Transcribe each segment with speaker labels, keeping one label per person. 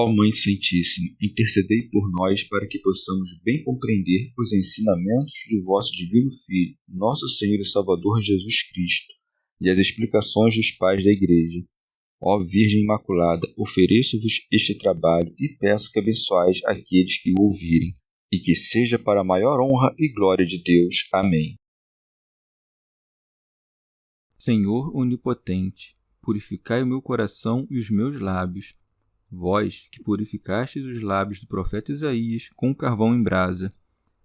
Speaker 1: Ó Mãe Santíssima, intercedei por nós para que possamos bem compreender os ensinamentos de vosso Divino Filho, nosso Senhor e Salvador Jesus Cristo, e as explicações dos pais da Igreja. Ó Virgem Imaculada, ofereço-vos este trabalho e peço que abençoeis aqueles que o ouvirem, e que seja para a maior honra e glória de Deus. Amém.
Speaker 2: Senhor onipotente, purificai o meu coração e os meus lábios. Vós, que purificastes os lábios do profeta Isaías com o carvão em brasa,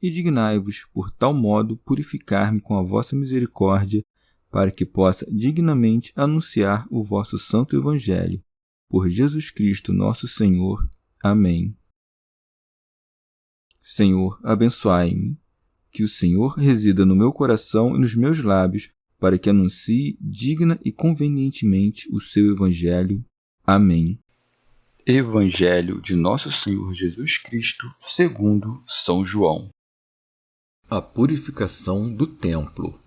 Speaker 2: e dignai-vos, por tal modo, purificar-me com a vossa misericórdia, para que possa dignamente anunciar o vosso santo Evangelho. Por Jesus Cristo nosso Senhor. Amém. Senhor, abençoai-me. Que o Senhor resida no meu coração e nos meus lábios, para que anuncie digna e convenientemente o seu Evangelho. Amém.
Speaker 1: Evangelho de Nosso Senhor Jesus Cristo, segundo São João.
Speaker 3: A purificação do templo.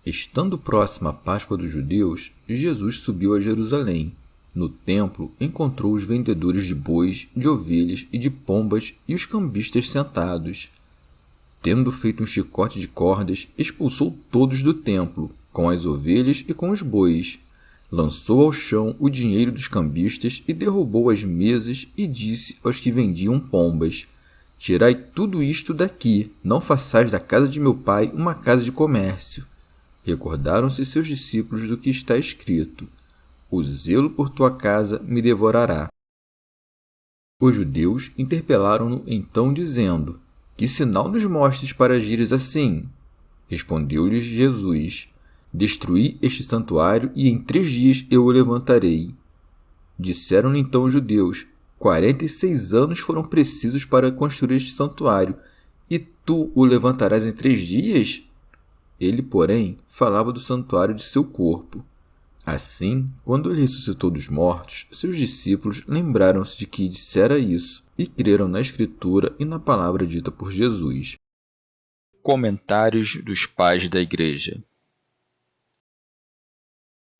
Speaker 3: Estando próxima a Páscoa dos judeus, Jesus subiu a Jerusalém. No templo, encontrou os vendedores de bois, de ovelhas e de pombas e os cambistas sentados. Tendo feito um chicote de cordas, expulsou todos do templo, com as ovelhas e com os bois. Lançou ao chão o dinheiro dos cambistas e derrubou as mesas e disse aos que vendiam pombas: Tirai tudo isto daqui, não façais da casa de meu pai uma casa de comércio. Recordaram-se seus discípulos do que está escrito: O zelo por tua casa me devorará. Os judeus interpelaram-no então, dizendo: Que sinal nos mostres para agires assim? Respondeu-lhes Jesus: Destruí este santuário e em 3 dias eu o levantarei. Disseram-lhe então os judeus: 46 anos foram precisos para construir este santuário, e tu o levantarás em 3 dias? Ele, porém, falava do santuário de seu corpo. Assim, quando ele ressuscitou dos mortos, seus discípulos lembraram-se de que dissera isso e creram na Escritura e na palavra dita por Jesus.
Speaker 1: Comentários dos Pais da Igreja.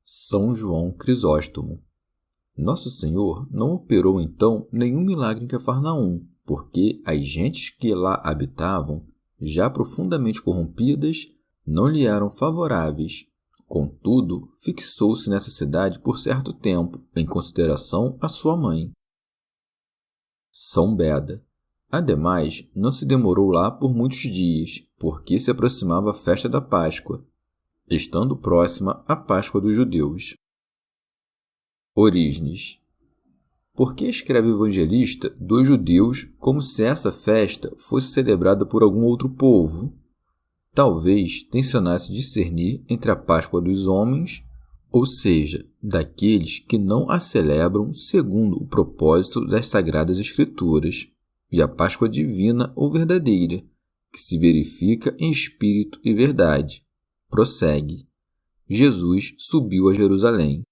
Speaker 3: São João Crisóstomo. Nosso Senhor não operou então nenhum milagre em Cafarnaum, porque as gentes que lá habitavam, já profundamente corrompidas, não lhe eram favoráveis. Contudo, fixou-se nessa cidade por certo tempo, em consideração à sua mãe. São Beda. Ademais, não se demorou lá por muitos dias, porque se aproximava a festa da Páscoa, estando próxima a Páscoa dos judeus. Orígenes. Por que escreve o evangelista dos judeus como se essa festa fosse celebrada por algum outro povo? Talvez tensionasse discernir entre a Páscoa dos homens, ou seja, daqueles que não a celebram segundo o propósito das Sagradas Escrituras, e a Páscoa divina ou verdadeira, que se verifica em espírito e verdade. Prossegue. Jesus subiu a Jerusalém.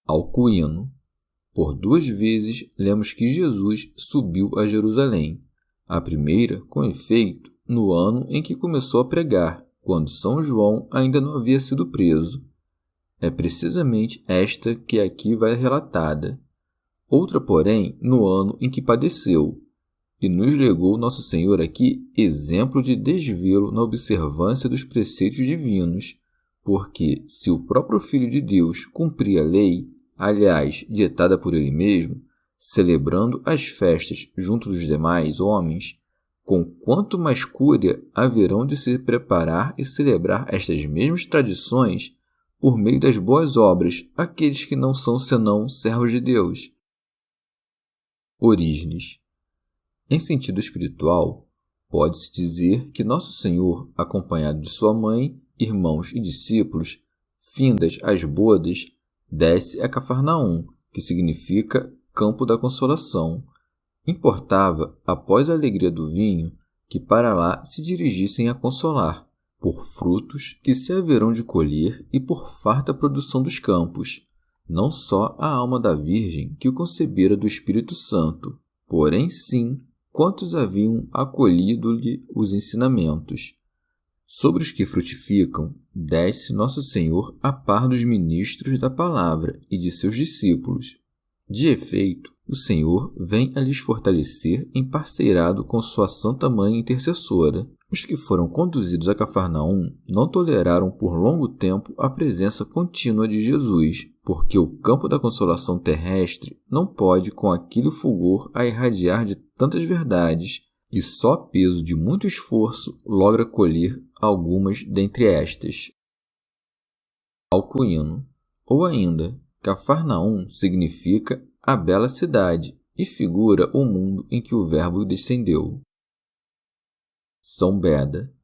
Speaker 3: Alcuino. Por 2 vezes lemos que Jesus subiu a Jerusalém. A primeira, com efeito, no ano em que começou a pregar, quando São João ainda não havia sido preso. É precisamente esta que aqui vai relatada. Outra, porém, no ano em que padeceu, e nos legou Nosso Senhor aqui exemplo de desvelo na observância dos preceitos divinos, porque se o próprio Filho de Deus cumpria a lei, aliás, ditada por ele mesmo, celebrando as festas junto dos demais homens, com quanto mais cúria haverão de se preparar e celebrar estas mesmas tradições por meio das boas obras aqueles que não são senão servos de Deus. Orígenes. Em sentido espiritual, pode-se dizer que Nosso Senhor, acompanhado de sua mãe, irmãos e discípulos, findas as bodas, desce a Cafarnaum, que significa Campo da Consolação. Importava, após a alegria do vinho, que para lá se dirigissem a consolar, por frutos que se haverão de colher e por farta produção dos campos, não só a alma da Virgem que o concebera do Espírito Santo, porém sim quantos haviam acolhido-lhe os ensinamentos. Sobre os que frutificam, desce Nosso Senhor a par dos ministros da palavra e de seus discípulos. De efeito, o Senhor vem a lhes fortalecer emparceirado com sua Santa Mãe intercessora. Os que foram conduzidos a Cafarnaum não toleraram por longo tempo a presença contínua de Jesus, porque o campo da consolação terrestre não pode, com aquele fulgor, a irradiar de tantas verdades, e só peso de muito esforço logra colher algumas dentre estas. Alcuíno, ou ainda, Cafarnaum significa a bela cidade e figura o mundo em que o Verbo descendeu. São Beda.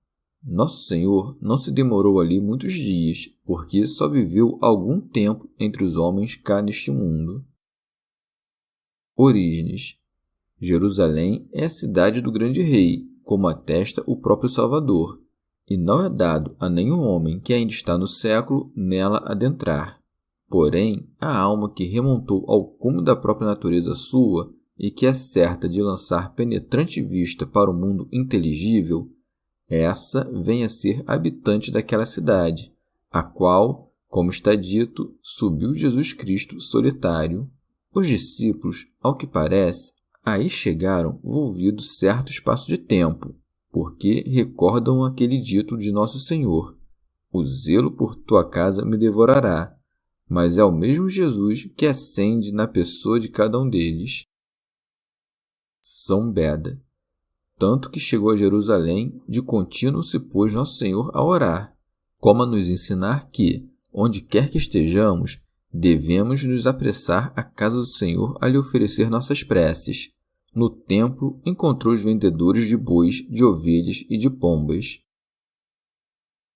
Speaker 3: Nosso Senhor não se demorou ali muitos dias, porque só viveu algum tempo entre os homens cá neste mundo. Orígenes. Jerusalém é a cidade do grande rei, como atesta o próprio Salvador, e não é dado a nenhum homem que ainda está no século nela adentrar. Porém, a alma que remontou ao cume da própria natureza sua e que é certa de lançar penetrante vista para o mundo inteligível, essa vem a ser habitante daquela cidade, a qual, como está dito, subiu Jesus Cristo solitário. Os discípulos, ao que parece, aí chegaram volvido certo espaço de tempo, porque recordam aquele dito de Nosso Senhor: o zelo por tua casa me devorará, mas é o mesmo Jesus que ascende na pessoa de cada um deles. São Beda. Tanto que chegou a Jerusalém, de contínuo se pôs Nosso Senhor a orar, como a nos ensinar que, onde quer que estejamos, devemos nos apressar à casa do Senhor a lhe oferecer nossas preces. No templo encontrou os vendedores de bois, de ovelhas e de pombas.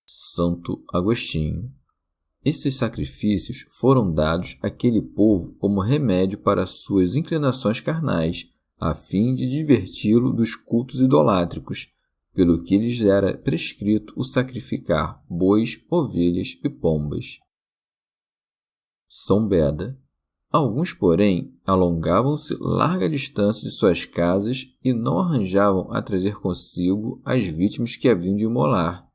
Speaker 3: Santo Agostinho. Esses sacrifícios foram dados àquele povo como remédio para suas inclinações carnais, a fim de diverti-lo dos cultos idolátricos, pelo que lhes era prescrito o sacrificar bois, ovelhas e pombas. São Beda. Alguns, porém, alongavam-se larga distância de suas casas e não arranjavam a trazer consigo as vítimas que haviam de imolar,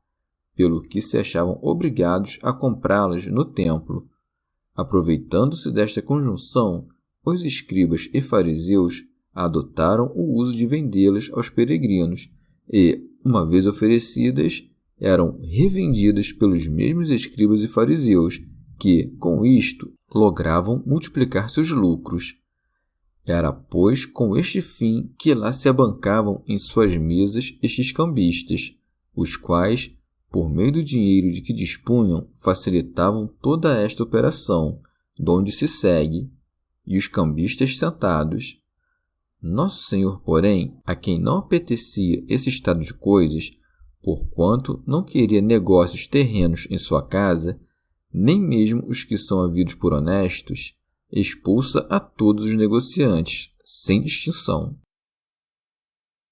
Speaker 3: pelo que se achavam obrigados a comprá-las no templo. Aproveitando-se desta conjunção, os escribas e fariseus adotaram o uso de vendê-las aos peregrinos e, uma vez oferecidas, eram revendidas pelos mesmos escribas e fariseus, que, com isto, logravam multiplicar seus lucros. Era, pois, com este fim que lá se abancavam em suas mesas estes cambistas, os quais, por meio do dinheiro de que dispunham, facilitavam toda esta operação, donde se segue, e os cambistas sentados. Nosso Senhor, porém, a quem não apetecia esse estado de coisas, porquanto não queria negócios terrenos em sua casa, nem mesmo os que são havidos por honestos, expulsa a todos os negociantes, sem distinção.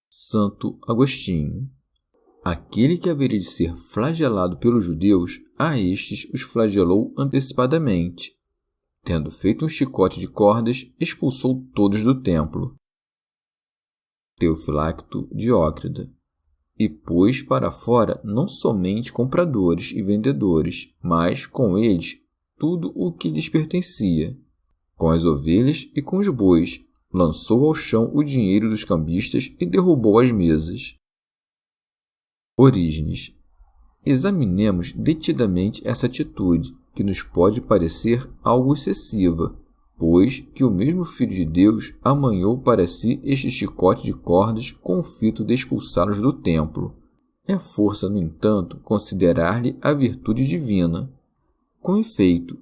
Speaker 3: Santo Agostinho. Aquele que haveria de ser flagelado pelos judeus, a estes os flagelou antecipadamente. Tendo feito um chicote de cordas, expulsou todos do templo. Teofilacto Diócrida. E pôs para fora não somente compradores e vendedores, mas, com eles, tudo o que lhes pertencia. Com as ovelhas e com os bois, lançou ao chão o dinheiro dos cambistas e derrubou as mesas. Orígenes. Examinemos detidamente essa atitude, que nos pode parecer algo excessiva, pois que o mesmo Filho de Deus amanhou para si este chicote de cordas com o fito de expulsá-los do templo. É força, no entanto, considerar-lhe a virtude divina. Com efeito,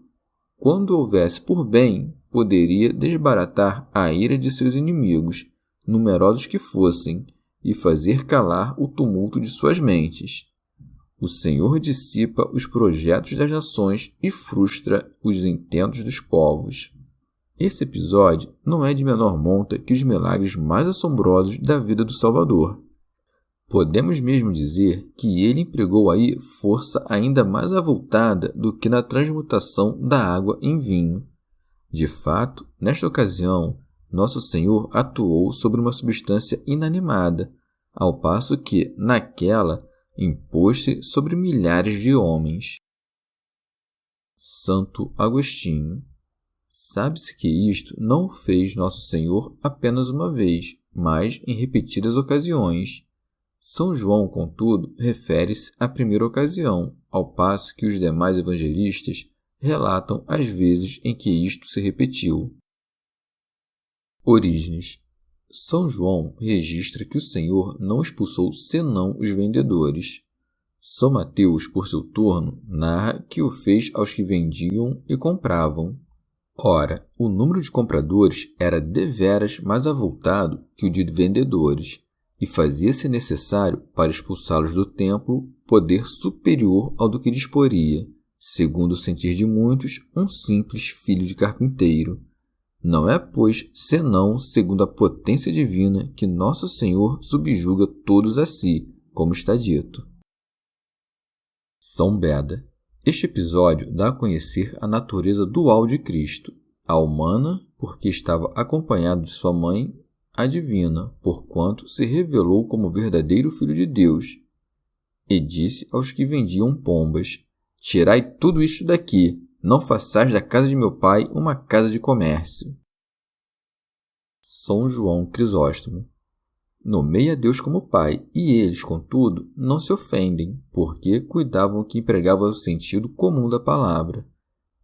Speaker 3: quando houvesse por bem, poderia desbaratar a ira de seus inimigos, numerosos que fossem, e fazer calar o tumulto de suas mentes. O Senhor dissipa os projetos das nações e frustra os intentos dos povos. Esse episódio não é de menor monta que os milagres mais assombrosos da vida do Salvador. Podemos mesmo dizer que ele empregou aí força ainda mais avultada do que na transmutação da água em vinho. De fato, nesta ocasião, Nosso Senhor atuou sobre uma substância inanimada, ao passo que, naquela, impôs-se sobre milhares de homens. Santo Agostinho. Sabe-se que isto não o fez Nosso Senhor apenas uma vez, mas em repetidas ocasiões. São João, contudo, refere-se à primeira ocasião, ao passo que os demais evangelistas relatam as vezes em que isto se repetiu. Origens. São João registra que o Senhor não expulsou senão os vendedores. São Mateus, por seu turno, narra que o fez aos que vendiam e compravam. Ora, o número de compradores era deveras mais avultado que o de vendedores, e fazia-se necessário, para expulsá-los do templo, poder superior ao do que disporia, segundo o sentir de muitos, um simples filho de carpinteiro. Não é, pois, senão segundo a potência divina que Nosso Senhor subjuga todos a si, como está dito. São Beda. Este episódio dá a conhecer a natureza dual de Cristo, a humana, porque estava acompanhado de sua mãe, a divina, porquanto se revelou como verdadeiro Filho de Deus. E disse aos que vendiam pombas: Tirai tudo isto daqui, não façais da casa de meu pai uma casa de comércio. São João Crisóstomo. Nomeia Deus como Pai, e eles, contudo, não se ofendem, porque cuidavam que empregava o sentido comum da palavra.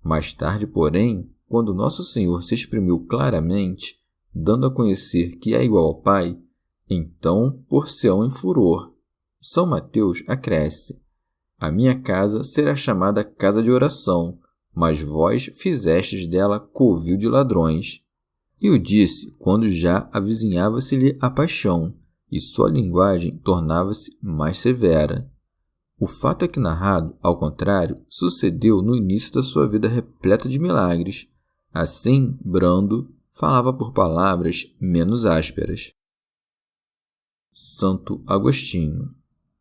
Speaker 3: Mais tarde, porém, quando Nosso Senhor se exprimiu claramente, dando a conhecer que é igual ao Pai, então pôr-se-ão em furor. São Mateus acresce: A minha casa será chamada casa de oração, mas vós fizestes dela covil de ladrões. E o disse quando já avizinhava-se-lhe a paixão, e sua linguagem tornava-se mais severa. O fato aqui narrado, ao contrário, sucedeu no início da sua vida repleta de milagres. Assim, brando, falava por palavras menos ásperas. Santo Agostinho.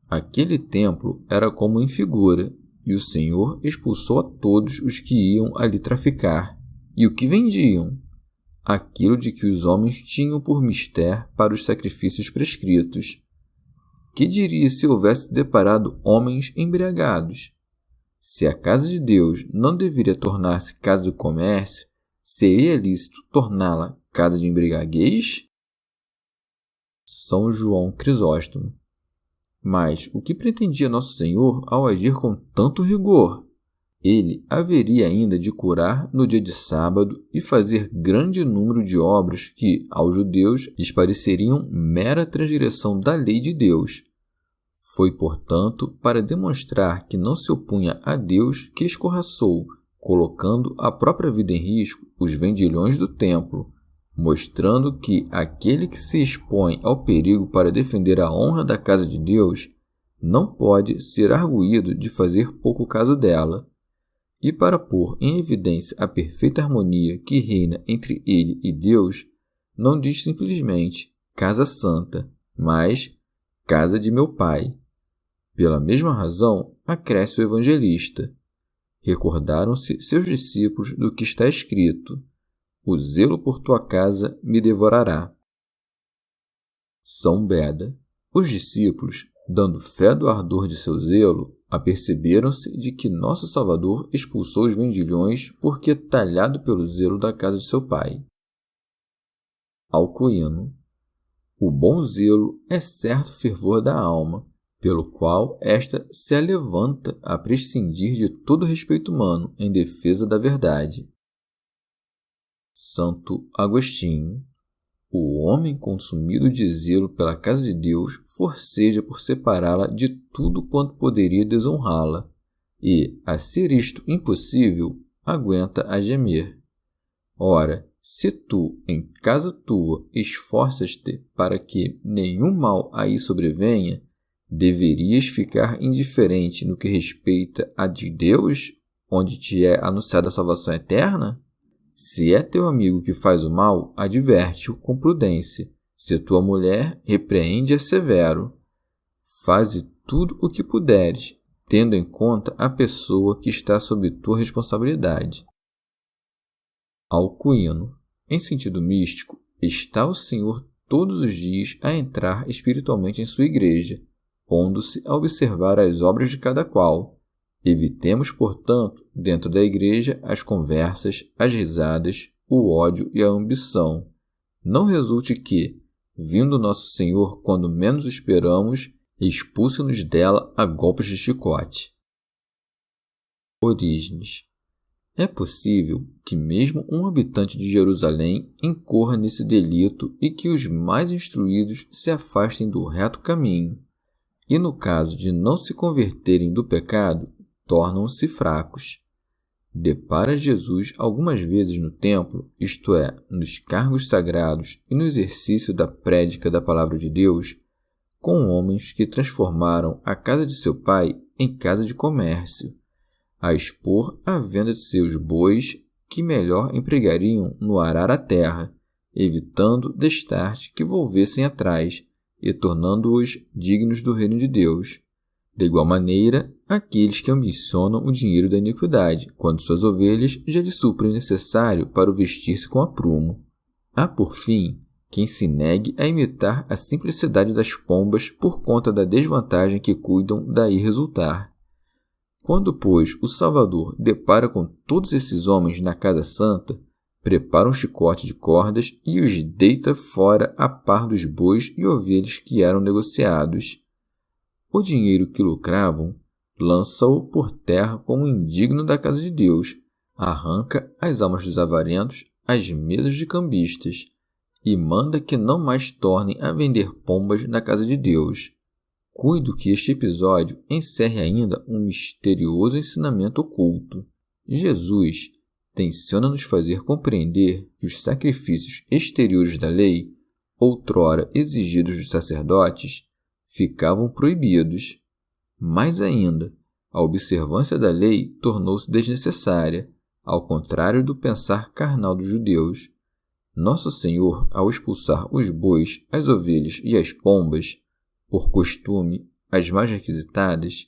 Speaker 3: Aquele templo era como em figura, e o Senhor expulsou a todos os que iam ali traficar. E o que vendiam? Aquilo de que os homens tinham por mister para os sacrifícios prescritos. Que diria se houvesse deparado homens embriagados? Se a casa de Deus não deveria tornar-se casa de comércio, seria lícito torná-la casa de embriaguez? São João Crisóstomo. Mas o que pretendia Nosso Senhor ao agir com tanto rigor? Ele haveria ainda de curar no dia de sábado e fazer grande número de obras que, aos judeus, lhes pareceriam mera transgressão da lei de Deus. Foi, portanto, para demonstrar que não se opunha a Deus que escorraçou, colocando a própria vida em risco, os vendilhões do templo, mostrando que aquele que se expõe ao perigo para defender a honra da casa de Deus não pode ser arguído de fazer pouco caso dela. E para pôr em evidência a perfeita harmonia que reina entre ele e Deus, não diz simplesmente casa santa, mas casa de meu pai. Pela mesma razão, acresce o evangelista: recordaram-se seus discípulos do que está escrito: o zelo por tua casa me devorará. São Beda. Os discípulos, dando fé do ardor de seu zelo, aperceberam-se de que Nosso Salvador expulsou os vendilhões porque talhado pelo zelo da casa de seu pai. Alcuino. O bom zelo é certo fervor da alma, pelo qual esta se alevanta a prescindir de todo respeito humano em defesa da verdade. Santo Agostinho. O homem consumido de zelo pela casa de Deus forceja por separá-la de tudo quanto poderia desonrá-la, e, a ser isto impossível, aguenta a gemer. Ora, se tu, em casa tua, esforças-te para que nenhum mal aí sobrevenha, deverias ficar indiferente no que respeita a de Deus, onde te é anunciada a salvação eterna? Se é teu amigo que faz o mal, adverte-o com prudência. Se tua mulher, repreende-a severo. Faze tudo o que puderes, tendo em conta a pessoa que está sob tua responsabilidade. Alcuino. Em sentido místico, está o Senhor todos os dias a entrar espiritualmente em sua igreja, pondo-se a observar as obras de cada qual, Evitemos, portanto, dentro da igreja, as conversas, as risadas, o ódio e a ambição. Não resulte que, vindo nosso Senhor quando menos esperamos, expulse-nos dela a golpes de chicote. Orígenes. É possível que mesmo um habitante de Jerusalém incorra nesse delito e que os mais instruídos se afastem do reto caminho, e no caso de não se converterem do pecado, tornam-se fracos. Depara Jesus algumas vezes no templo, isto é, nos cargos sagrados e no exercício da prédica da palavra de Deus, com homens que transformaram a casa de seu pai em casa de comércio, a expor a venda de seus bois que melhor empregariam no arar a terra, evitando destarte que volvessem atrás e tornando-os dignos do reino de Deus. De igual maneira, aqueles que ambicionam o dinheiro da iniquidade, quando suas ovelhas já lhe suprem o necessário para o vestir-se com aprumo. Há, por fim, quem se negue a imitar a simplicidade das pombas por conta da desvantagem que cuidam daí resultar. Quando, pois, o Salvador depara com todos esses homens na Casa Santa, prepara um chicote de cordas e os deita fora a par dos bois e ovelhas que eram negociados. O dinheiro que lucravam, lança-o por terra como indigno da casa de Deus, arranca as almas dos avarentos às mesas de cambistas, e manda que não mais tornem a vender pombas na casa de Deus. Cuido que este episódio encerre ainda um misterioso ensinamento oculto. Jesus tenciona nos fazer compreender que os sacrifícios exteriores da lei, outrora exigidos dos sacerdotes, ficavam proibidos. Mais ainda, a observância da lei tornou-se desnecessária, ao contrário do pensar carnal dos judeus. Nosso Senhor, ao expulsar os bois, as ovelhas e as pombas, por costume, as mais requisitadas,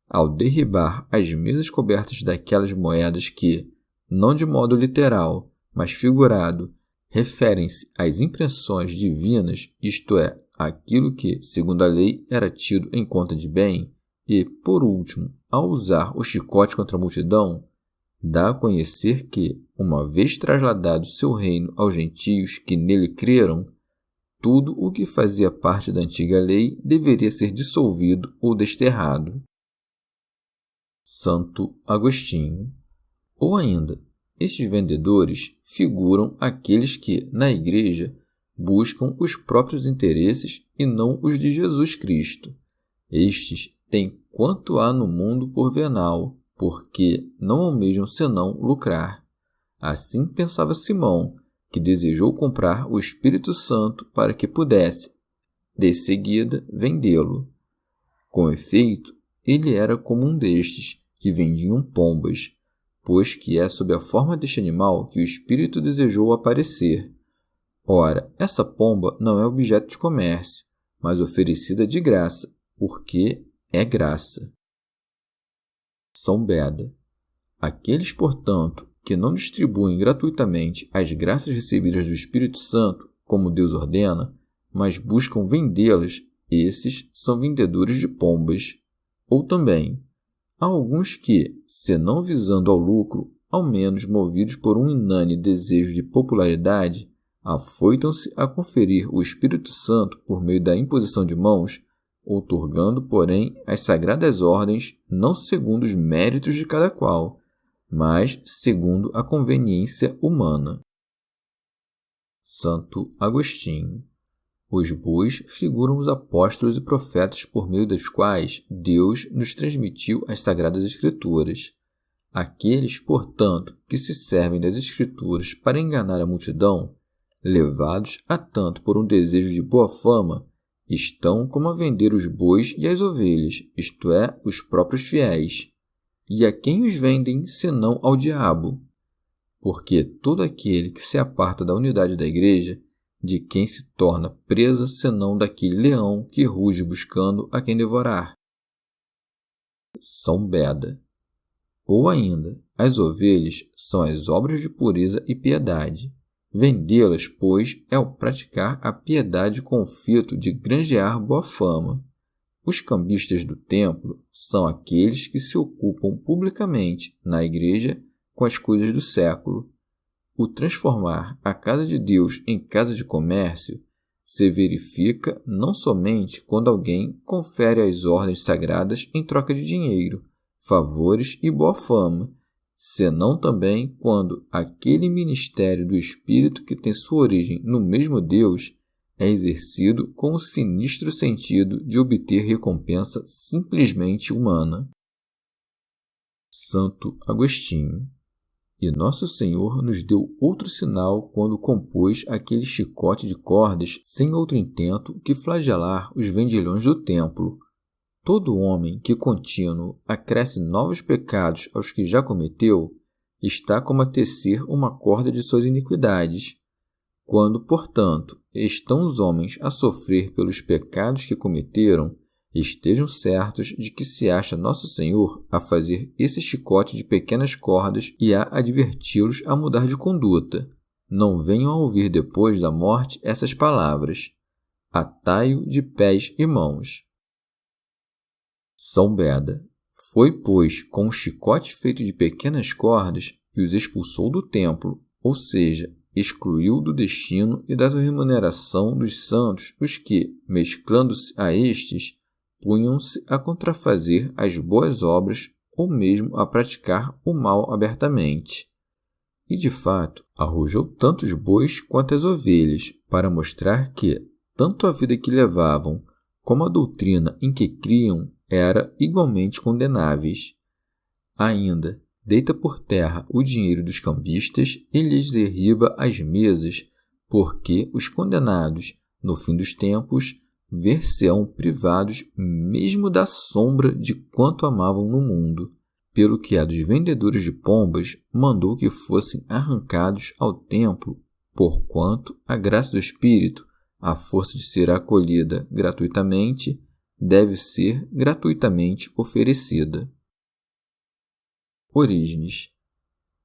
Speaker 3: ao derribar as mesas cobertas daquelas moedas que, não de modo literal, mas figurado, referem-se às impressões divinas, isto é, aquilo que, segundo a lei, era tido em conta de bem, e, por último, ao usar o chicote contra a multidão, dá a conhecer que, uma vez trasladado seu reino aos gentios que nele creram, tudo o que fazia parte da antiga lei deveria ser dissolvido ou desterrado. Santo Agostinho. Ou ainda, estes vendedores figuram aqueles que, na igreja, buscam os próprios interesses e não os de Jesus Cristo. Estes têm quanto há no mundo por venal, porque não almejam senão lucrar. Assim pensava Simão, que desejou comprar o Espírito Santo para que pudesse, de seguida, vendê-lo. Com efeito, ele era como um destes, que vendiam pombas, pois que é sob a forma deste animal que o Espírito desejou aparecer. Ora, essa pomba não é objeto de comércio, mas oferecida de graça, porque é graça. São Beda. Aqueles, portanto, que não distribuem gratuitamente as graças recebidas do Espírito Santo, como Deus ordena, mas buscam vendê-las, esses são vendedores de pombas. Ou também, há alguns que, se não visando ao lucro, ao menos movidos por um inane desejo de popularidade, afoitam-se a conferir o Espírito Santo por meio da imposição de mãos, outorgando, porém, as sagradas ordens não segundo os méritos de cada qual, mas segundo a conveniência humana. Santo Agostinho. Os bois figuram os apóstolos e profetas por meio dos quais Deus nos transmitiu as Sagradas Escrituras. Aqueles, portanto, que se servem das Escrituras para enganar a multidão, levados a tanto por um desejo de boa fama, estão como a vender os bois e as ovelhas, isto é, os próprios fiéis. E a quem os vendem, senão ao diabo? Porque todo aquele que se aparta da unidade da igreja, de quem se torna presa, senão daquele leão que ruge buscando a quem devorar. São Beda. Ou ainda, as ovelhas são as obras de pureza e piedade. Vendê-las, pois, é o praticar a piedade com o fito de granjear boa fama. Os cambistas do templo são aqueles que se ocupam publicamente na igreja com as coisas do século. O transformar a casa de Deus em casa de comércio se verifica não somente quando alguém confere as ordens sagradas em troca de dinheiro, favores e boa fama, senão também quando aquele ministério do Espírito que tem sua origem no mesmo Deus é exercido com o sinistro sentido de obter recompensa simplesmente humana. Santo Agostinho. E Nosso Senhor nos deu outro sinal quando compôs aquele chicote de cordas sem outro intento que flagelar os vendilhões do templo. Todo homem que contínuo acresce novos pecados aos que já cometeu está como a tecer uma corda de suas iniquidades. Quando, portanto, estão os homens a sofrer pelos pecados que cometeram, estejam certos de que se acha Nosso Senhor a fazer esse chicote de pequenas cordas e a adverti-los a mudar de conduta. Não venham a ouvir depois da morte essas palavras: atai-o de pés e mãos. São Beda. Foi, pois, com um chicote feito de pequenas cordas que os expulsou do templo, ou seja, excluiu do destino e da remuneração dos santos os que, mesclando-se a estes, punham-se a contrafazer as boas obras ou mesmo a praticar o mal abertamente. E, de fato, arrojou tanto os bois quanto as ovelhas, para mostrar que, tanto a vida que levavam como a doutrina em que criam era igualmente condenáveis. Ainda, deita por terra o dinheiro dos cambistas e lhes derriba as mesas, porque os condenados, no fim dos tempos, ver-se-ão privados mesmo da sombra de quanto amavam no mundo, pelo que a dos vendedores de pombas mandou que fossem arrancados ao templo, porquanto a graça do Espírito, à força de ser acolhida gratuitamente, deve ser gratuitamente oferecida. Orígenes.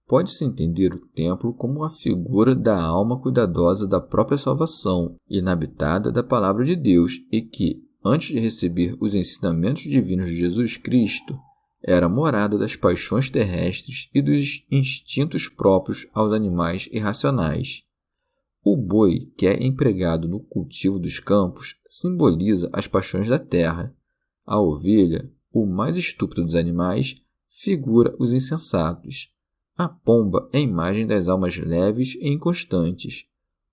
Speaker 3: Pode-se entender o templo como a figura da alma cuidadosa da própria salvação, inabitada da Palavra de Deus, e que, antes de receber os ensinamentos divinos de Jesus Cristo, era morada das paixões terrestres e dos instintos próprios aos animais irracionais. O boi, que é empregado no cultivo dos campos, simboliza as paixões da terra. A ovelha, o mais estúpido dos animais, figura os insensatos. A pomba é a imagem das almas leves e inconstantes.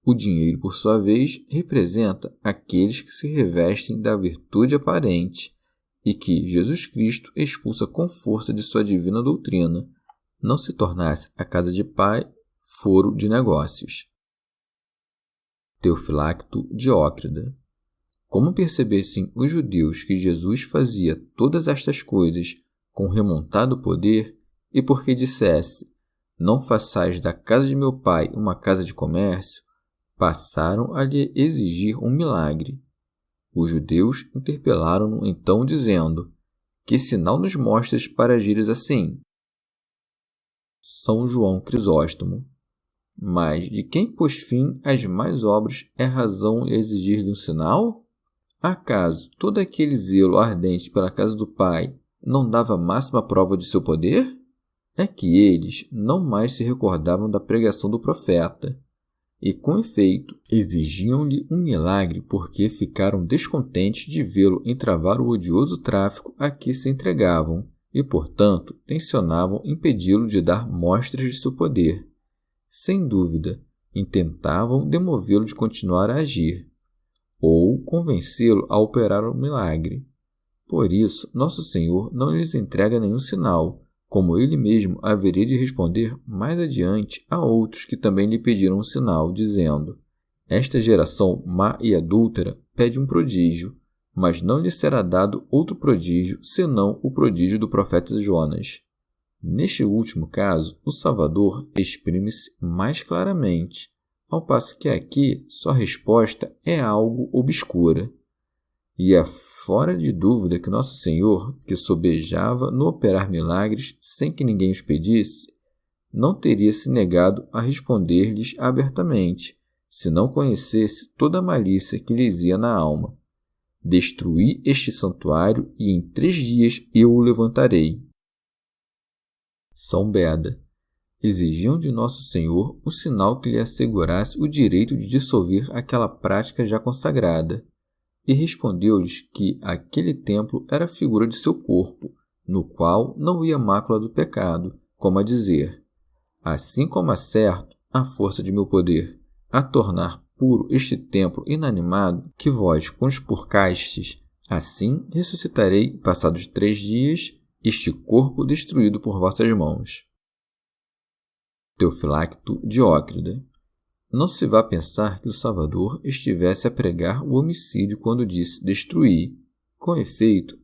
Speaker 3: O dinheiro, por sua vez, representa aqueles que se revestem da virtude aparente e que Jesus Cristo expulsa com força de sua divina doutrina, não se tornasse a casa de pai foro de negócios. Teofilacto Diócrida. Como percebessem os judeus que Jesus fazia todas estas coisas com remontado poder, e porque dissesse: não façais da casa de meu pai uma casa de comércio, passaram a lhe exigir um milagre. Os judeus interpelaram-no então, dizendo: que sinal nos mostras para agires assim? São João Crisóstomo. Mas de quem pôs fim às más obras é razão exigir-lhe um sinal? Acaso todo aquele zelo ardente pela casa do Pai não dava máxima prova de seu poder? É que eles não mais se recordavam da pregação do profeta, e com efeito exigiam-lhe um milagre porque ficaram descontentes de vê-lo entravar o odioso tráfico a que se entregavam, e, portanto, tensionavam impedi-lo de dar mostras de seu poder. Sem dúvida, intentavam demovê-lo de continuar a agir, ou convencê-lo a operar o milagre. Por isso, Nosso Senhor não lhes entrega nenhum sinal, como ele mesmo haveria de responder mais adiante a outros que também lhe pediram um sinal, dizendo: esta geração má e adúltera pede um prodígio, mas não lhe será dado outro prodígio senão o prodígio do profeta Jonas. Neste último caso, o Salvador exprime-se mais claramente, ao passo que aqui sua resposta é algo obscura. E é fora de dúvida que Nosso Senhor, que sobejava no operar milagres sem que ninguém os pedisse, não teria se negado a responder-lhes abertamente, se não conhecesse toda a malícia que lhes ia na alma. Destruí este santuário e em 3 dias eu o levantarei. São Beda. Exigiam de Nosso Senhor o sinal que lhe assegurasse o direito de dissolver aquela prática já consagrada, e respondeu-lhes que aquele templo era a figura de seu corpo, no qual não ia mácula do pecado, como a dizer: assim como acerto a força de meu poder a tornar puro este templo inanimado que vós conspurcastes, assim ressuscitarei, passados 3 dias, este corpo destruído por vossas mãos. Teofilacto Diócrida. Não se vá pensar que o Salvador estivesse a pregar o homicídio quando disse destruir. Com efeito,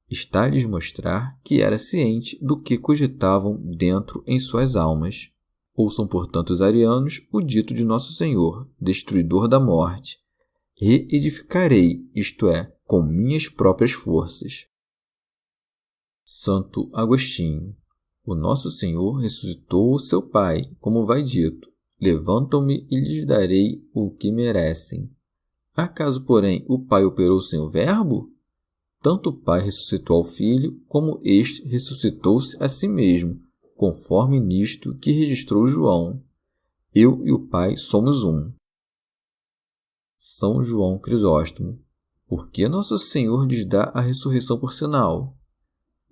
Speaker 3: está a lhes mostrar que era ciente do que cogitavam dentro em suas almas. Ouçam, portanto, os arianos o dito de Nosso Senhor, destruidor da morte: reedificarei, isto é, com minhas próprias forças. Santo Agostinho. O Nosso Senhor ressuscitou o seu Pai, como vai dito: levantam-me e lhes darei o que merecem. Acaso, porém, o Pai operou sem o Verbo? Tanto o Pai ressuscitou ao Filho, como este ressuscitou-se a si mesmo, conforme nisto que registrou João: eu e o Pai somos um. São João Crisóstomo. Por que Nosso Senhor lhes dá a ressurreição por sinal?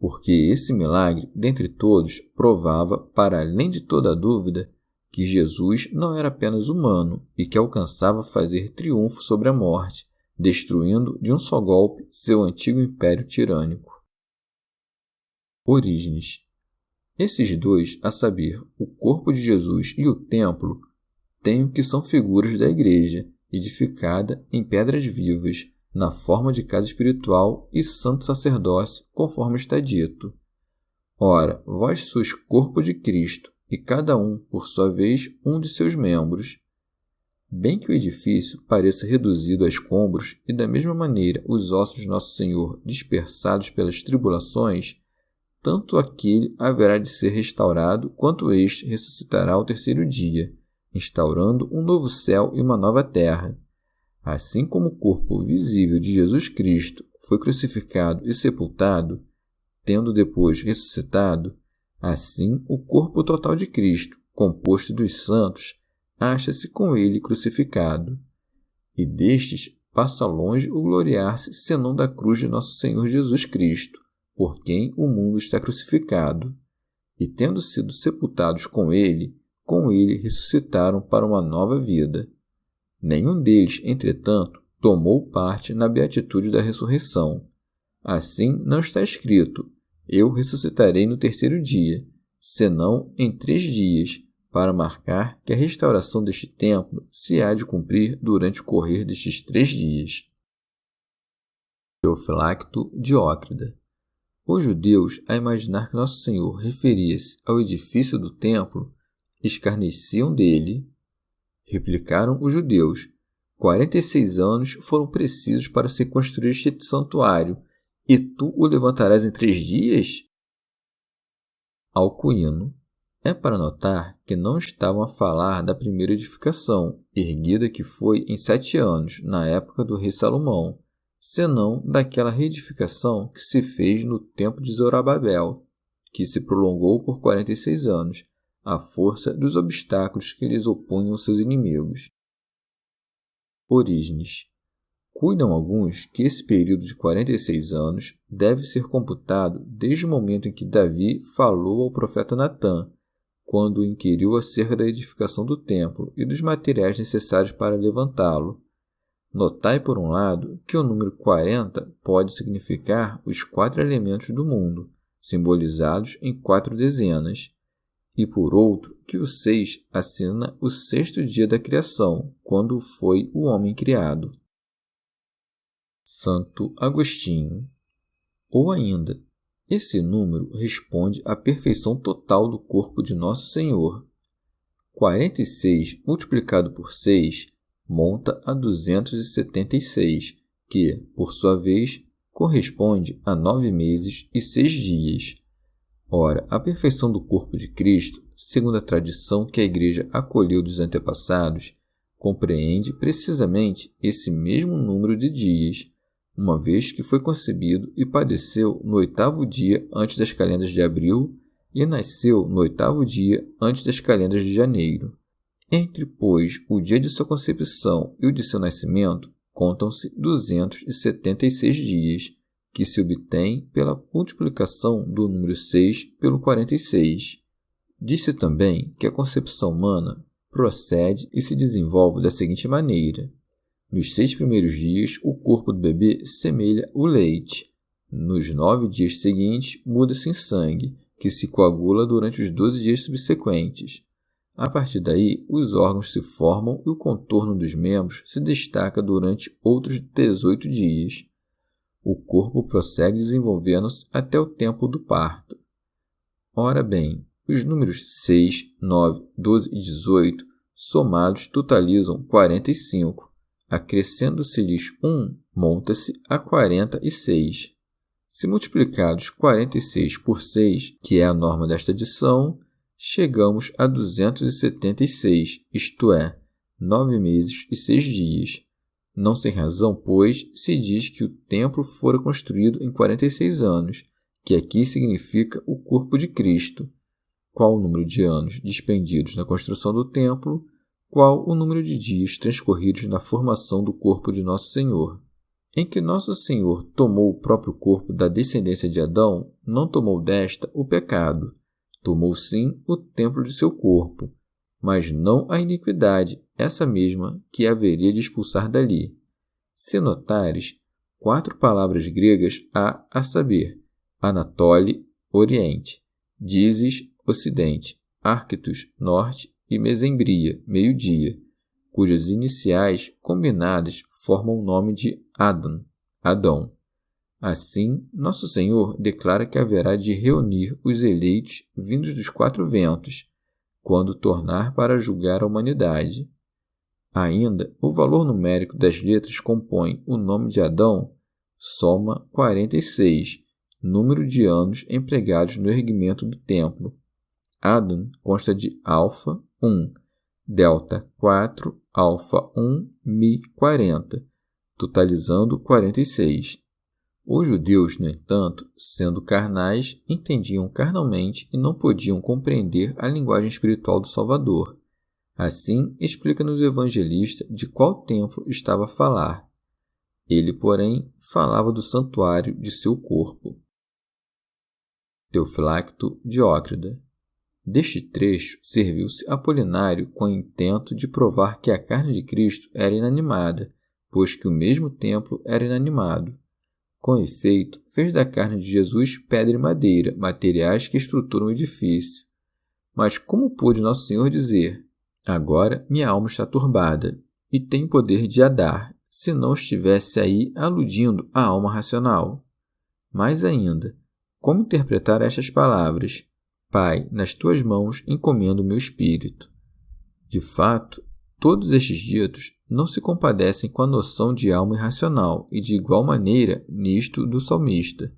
Speaker 3: Porque esse milagre, dentre todos, provava, para além de toda dúvida, que Jesus não era apenas humano e que alcançava fazer triunfo sobre a morte, destruindo de um só golpe seu antigo império tirânico. Orígenes. Esses dois, a saber, o corpo de Jesus e o templo, têm o que são figuras da igreja, edificada em pedras vivas, na forma de casa espiritual e santo sacerdócio, conforme está dito. Ora, vós sois corpo de Cristo, e cada um, por sua vez, um de seus membros. Bem que o edifício pareça reduzido a escombros, e da mesma maneira os ossos de Nosso Senhor dispersados pelas tribulações, tanto aquele haverá de ser restaurado, quanto este ressuscitará ao 3º dia, instaurando um novo céu e uma nova terra. Assim como o corpo visível de Jesus Cristo foi crucificado e sepultado, tendo depois ressuscitado, assim o corpo total de Cristo, composto dos santos, acha-se com ele crucificado. E destes passa longe o gloriar-se senão da cruz de Nosso Senhor Jesus Cristo, por quem o mundo está crucificado. E tendo sido sepultados com ele ressuscitaram para uma nova vida. Nenhum deles, entretanto, tomou parte na beatitude da ressurreição. Assim não está escrito: eu ressuscitarei no 3º dia, senão em 3 dias, para marcar que a restauração deste templo se há de cumprir durante o correr destes 3 dias. Teofilacto Diócrida. Os judeus, a imaginar que Nosso Senhor referia-se ao edifício do templo, escarneciam dele. Replicaram os judeus: 46 anos foram precisos para se construir este santuário, e tu o levantarás em 3 dias? Alcuino. É para notar que não estavam a falar da primeira edificação, erguida que foi em 7 anos, na época do rei Salomão, senão daquela reedificação que se fez no tempo de Zorobabel, que se prolongou por 46 anos, à força dos obstáculos que lhes opunham seus inimigos. Orígenes. Cuidam alguns que esse período de 46 anos deve ser computado desde o momento em que Davi falou ao profeta Natã, quando o inquiriu acerca da edificação do templo e dos materiais necessários para levantá-lo. Notai, por um lado, que o número 40 pode significar os 4 elementos do mundo, simbolizados em 4 dezenas, e por outro, que o 6 assina o 6º dia da criação, quando foi o homem criado. Santo Agostinho. Ou ainda, esse número responde à perfeição total do corpo de Nosso Senhor. 46 multiplicado por 6 monta a 276, que, por sua vez, corresponde a 9 meses e 6 dias. Ora, a perfeição do corpo de Cristo, segundo a tradição que a Igreja acolheu dos antepassados, compreende precisamente esse mesmo número de dias, uma vez que foi concebido e padeceu no 8º dia antes das calendas de abril e nasceu no 8º dia antes das calendas de janeiro. Entre, pois, o dia de sua concepção e o de seu nascimento, contam-se 276 dias, que se obtém pela multiplicação do número 6 pelo 46. Diz-se também que a concepção humana procede e se desenvolve da seguinte maneira. Nos 6 primeiros dias, o corpo do bebê semelha o leite. Nos 9 dias seguintes, muda-se em sangue, que se coagula durante os 12 dias subsequentes. A partir daí, os órgãos se formam e o contorno dos membros se destaca durante outros 18 dias. O corpo prossegue desenvolvendo-se até o tempo do parto. Ora bem, os números 6, 9, 12 e 18, somados, totalizam 45. Acrescendo-se-lhes 1, monta-se a 46. Se multiplicados 46 por 6, que é a norma desta adição, chegamos a 276, isto é, 9 meses e 6 dias. Não sem razão, pois, se diz que o templo fora construído em 46 anos, que aqui significa o corpo de Cristo. Qual o número de anos despendidos na construção do templo, qual o número de dias transcorridos na formação do corpo de Nosso Senhor. Em que Nosso Senhor tomou o próprio corpo da descendência de Adão, não tomou desta o pecado, tomou sim o templo de seu corpo, mas não a iniquidade, essa mesma que haveria de expulsar dali. Se notares, 4 palavras gregas há a saber, Anatole, Oriente, Dizes, Ocidente, Arctos, Norte e Mesembria, meio-dia, cujas iniciais combinadas formam o nome de Adam, Adão. Assim, Nosso Senhor declara que haverá de reunir os eleitos vindos dos 4 ventos, quando tornar para julgar a humanidade. Ainda, o valor numérico das letras compõe o nome de Adão, soma 46, número de anos empregados no erguimento do templo. Adam consta de alfa 1, delta 4, alfa 1, mi 40, totalizando 46. Os judeus, no entanto, sendo carnais, entendiam carnalmente e não podiam compreender a linguagem espiritual do Salvador. Assim, explica-nos o evangelista de qual templo estava a falar. Ele, porém, falava do santuário de seu corpo. Teofilacto Diócrida. Deste trecho serviu-se Apolinário com o intento de provar que a carne de Cristo era inanimada, pois que o mesmo templo era inanimado. Com efeito, fez da carne de Jesus pedra e madeira, materiais que estruturam o edifício. Mas como pôde Nosso Senhor dizer: agora minha alma está turbada, e tem poder de a dar, se não estivesse aí aludindo à alma racional? Mais ainda, como interpretar estas palavras: Pai, nas tuas mãos encomendo o meu espírito? De fato, todos estes ditos não se compadecem com a noção de alma irracional e de igual maneira nisto do salmista,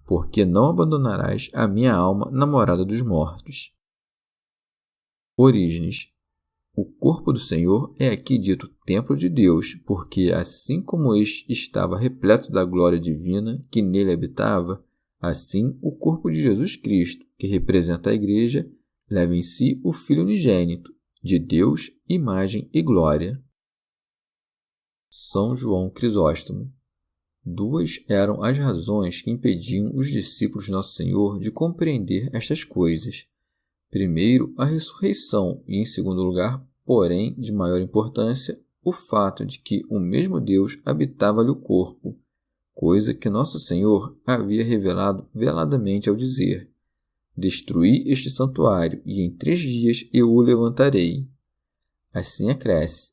Speaker 3: porque não abandonarás a minha alma na morada dos mortos. Orígenes. O corpo do Senhor é aqui dito templo de Deus, porque assim como este estava repleto da glória divina que nele habitava, assim o corpo de Jesus Cristo, que representa a Igreja, leva em si o Filho unigênito, de Deus, imagem e glória. São João Crisóstomo. 2 eram as razões que impediam os discípulos de Nosso Senhor de compreender estas coisas. Primeiro, a ressurreição e, em segundo lugar, porém, de maior importância, o fato de que o mesmo Deus habitava-lhe o corpo, coisa que Nosso Senhor havia revelado veladamente ao dizer: destruí este santuário, e em 3 dias eu o levantarei. Assim acresce: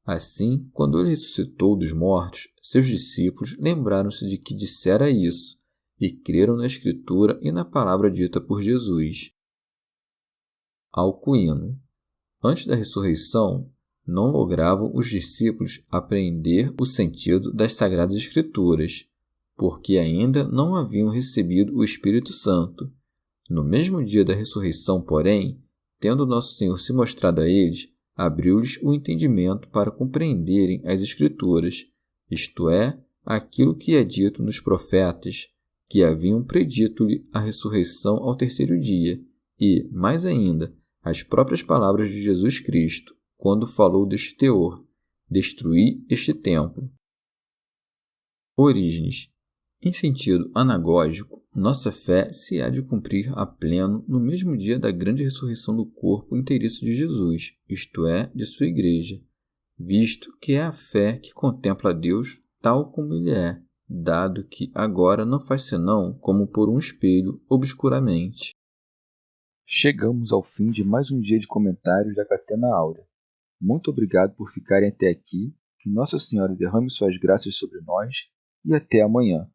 Speaker 3: assim, quando ele ressuscitou dos mortos, seus discípulos lembraram-se de que dissera isso, e creram na Escritura e na palavra dita por Jesus. Alcuino. Antes da ressurreição, não logravam os discípulos apreender o sentido das Sagradas Escrituras, porque ainda não haviam recebido o Espírito Santo. No mesmo dia da ressurreição, porém, tendo Nosso Senhor se mostrado a eles, abriu-lhes o entendimento para compreenderem as Escrituras, isto é, aquilo que é dito nos profetas, que haviam predito-lhe a ressurreição ao terceiro dia, e, mais ainda, as próprias palavras de Jesus Cristo, quando falou deste teor: destruí este templo. Orígenes. Em sentido anagógico, nossa fé se há de cumprir a pleno no mesmo dia da grande ressurreição do corpo inteiriço de Jesus, isto é, de sua Igreja, visto que é a fé que contempla a Deus tal como Ele é, dado que agora não faz senão como por um espelho obscuramente.
Speaker 1: Chegamos ao fim de mais um dia de comentários da Catena Áurea. Muito obrigado por ficarem até aqui, que Nossa Senhora derrame suas graças sobre nós e até amanhã.